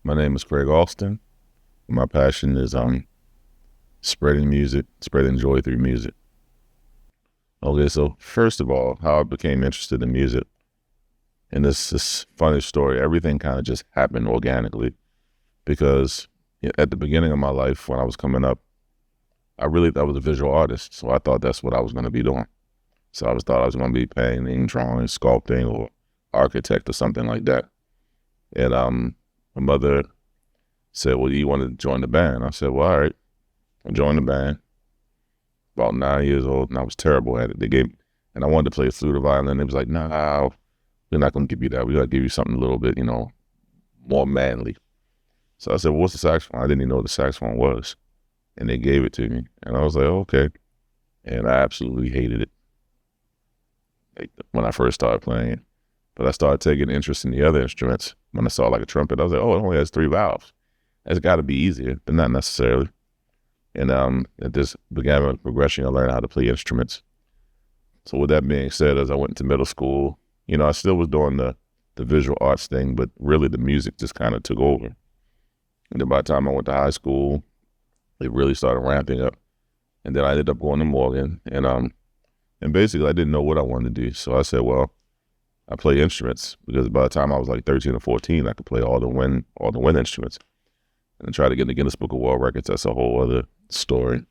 My name is Craig Alston. My passion is spreading music, spreading joy through music. Okay, so first of all, how I became interested in music, and this funny story, everything kind of just happened organically because at the beginning of my life when I was coming up, I was a visual artist, so I thought that's what I was going to be doing. So thought I was going to be painting, drawing, sculpting, or architect or something like that. And my mother said, well, do you want to join the band? I said, well, all right. I joined the band, about 9 years old, and I was terrible at it. And I wanted to play flute or violin. They was like, no, we're not going to give you that. We got to give you something a little bit, more manly. So I said, well, what's the saxophone? I didn't even know what the saxophone was. And they gave it to me. And I was like, okay. And I absolutely hated it when I first started playing it. But I started taking interest in the other instruments. When I saw like a trumpet, I was like, oh, it only has 3 valves. That's got to be easier, but not necessarily. And it just began a progression of learning how to play instruments. So with that being said, as I went into middle school, I still was doing the visual arts thing, but really the music just kind of took over. And then by the time I went to high school, it really started ramping up. And then I ended up going to Morgan, and basically I didn't know what I wanted to do. So I said, well, I play instruments, because by the time I was like 13 or 14, I could play all the wind instruments. And try to get in the Guinness Book of World Records, that's a whole other story.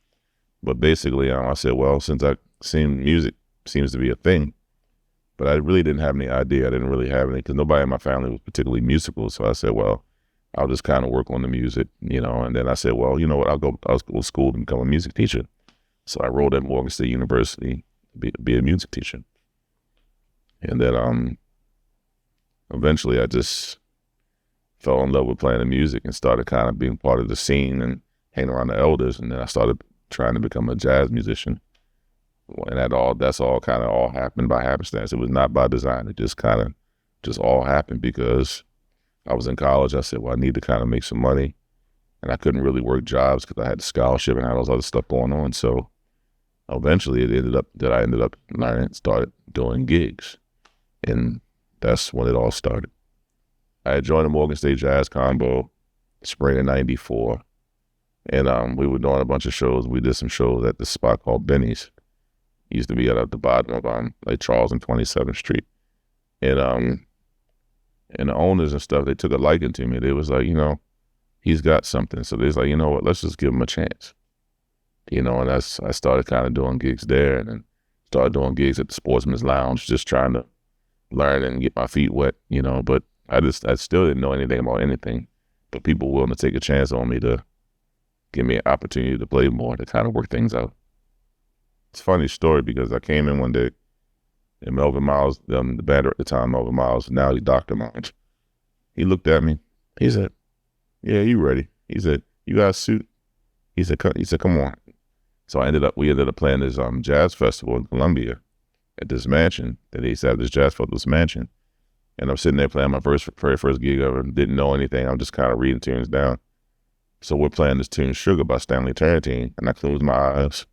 But basically, I said, well, since I seen music seems to be a thing, but I really didn't have any idea. I didn't really have any, because nobody in my family was particularly musical. So I said, well, I'll just kind of work on the music, and then I said, well, you know what, I'll go to school to become a music teacher. So I enrolled at Morgan State University to be a music teacher. And then eventually I just fell in love with playing the music and started kind of being part of the scene and hanging around the elders. And then I started trying to become a jazz musician. And that's all kind of all happened by happenstance. It was not by design. It just kind of just all happened because I was in college. I said, well, I need to kind of make some money. And I couldn't really work jobs because I had the scholarship and had all this other stuff going on. So eventually I ended up learning, started doing gigs. And that's when it all started. I had joined the Morgan State Jazz Combo spring of '94, and we were doing a bunch of shows. We did some shows at this spot called Benny's. It used to be at the bottom of like Charles and 27th Street, and the owners and stuff, they took a liking to me. They was like, he's got something. So they was like, you know what, let's just give him a chance. And I started kind of doing gigs there, and then started doing gigs at the Sportsman's Lounge, just trying to learn and get my feet wet, but I still didn't know anything about anything, but people willing to take a chance on me to give me an opportunity to play more, to kind of work things out. It's a funny story because I came in one day and Melvin Miles, the band at the time, Melvin Miles, now he's Dr. Miles. He looked at me. He said, yeah, you ready? He said, you got a suit? He said, come on. So we ended up playing this jazz festival in Columbia at this mansion that they used to have, this jazz festival, this mansion. And I'm sitting there playing my very first gig ever. Didn't know anything. I'm just kind of reading tunes down. So we're playing this tune, Sugar by Stanley Turrentine. And I close my eyes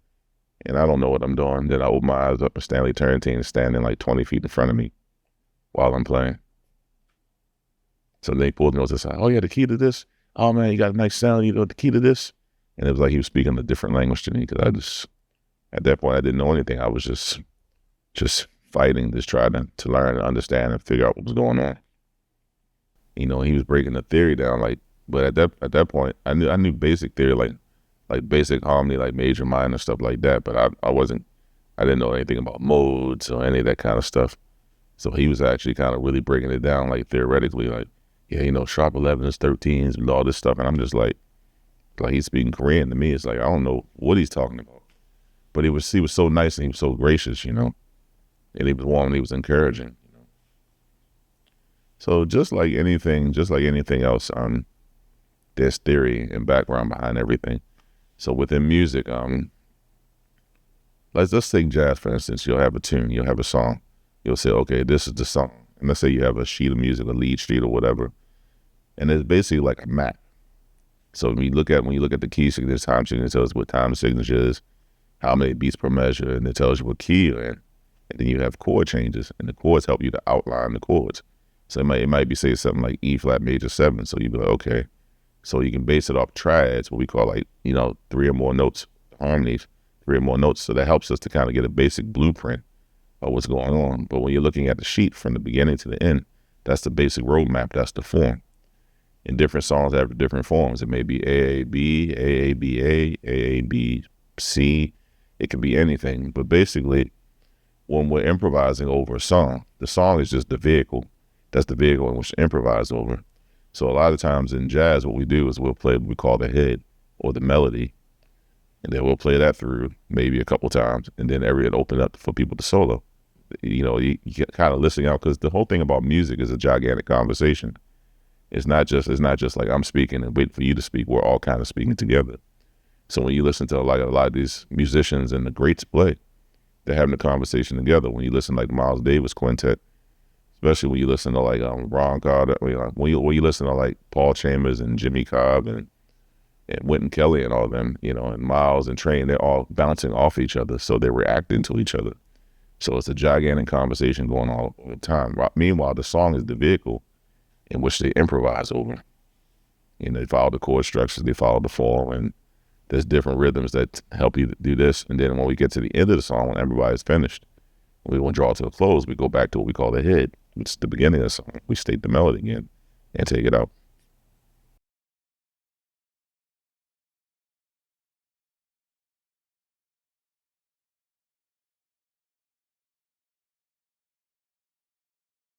and I don't know what I'm doing. Then I open my eyes up and Stanley Turrentine is standing like 20 feet in front of me while I'm playing. So they pulled me over to the side. Oh yeah, the key to this? Oh man, you got a nice sound. You know the key to this? And it was like he was speaking a different language to me, because at that point I didn't know anything. I was just fighting, just trying to learn and understand and figure out what was going on. He was breaking the theory down, but at that point, I knew basic theory, like basic harmony, like major, minor, stuff like that. But I didn't know anything about modes or any of that kind of stuff. So he was actually kind of really breaking it down, like theoretically, like, yeah, sharp 11s, 13s, and all this stuff. And I'm just like he's speaking Korean to me. It's like, I don't know what he's talking about. But he was so nice and he was so gracious, and he was warm and he was encouraging. So just like anything else, there's theory and background behind everything. So within music, let's take jazz, for instance. You'll have a tune, you'll have a song. You'll say, okay, this is the song. And let's say you have a sheet of music, a lead sheet or whatever. And it's basically like a map. So when you look at the key signature, time signature, it tells you what time the signature is, how many beats per measure, and it tells you what key you're in. And then you have chord changes, and the chords help you to outline the chords. So it might be say something like E flat major 7. So you'd be like, okay. So you can base it off triads, what we call like, 3 or more notes, harmonies, 3 or more notes. So that helps us to kind of get a basic blueprint of what's going on. But when you're looking at the sheet from the beginning to the end, that's the basic roadmap, that's the form. And different songs have different forms. It may be AAB, AABA, AABC. It can be anything. But basically, when we're improvising over a song, the song is just the vehicle. That's the vehicle in which to improvise over. So a lot of times in jazz, what we do is we'll play what we call the head or the melody, and then we'll play that through maybe a couple times, and then it'll open up for people to solo. You get kind of listening out, because the whole thing about music is a gigantic conversation. It's not just like I'm speaking and waiting for you to speak. We're all kind of speaking together. So when you listen to like a lot of these musicians and the greats play, they're having a conversation together. When you listen like Miles Davis Quintet, especially when you listen to like Ron Carter, when you listen to like Paul Chambers and Jimmy Cobb and Wynton Kelly and all of them, and Miles and Train, they're all bouncing off each other, so they're reacting to each other. So it's a gigantic conversation going on all the time. Meanwhile, the song is the vehicle in which they improvise over. They follow the chord structures, they follow the form, and there's different rhythms that help you do this. And then when we get to the end of the song, when everybody's finished, we want to draw it to a close, we go back to what we call the head, which is the beginning of the song. We state the melody again and take it out.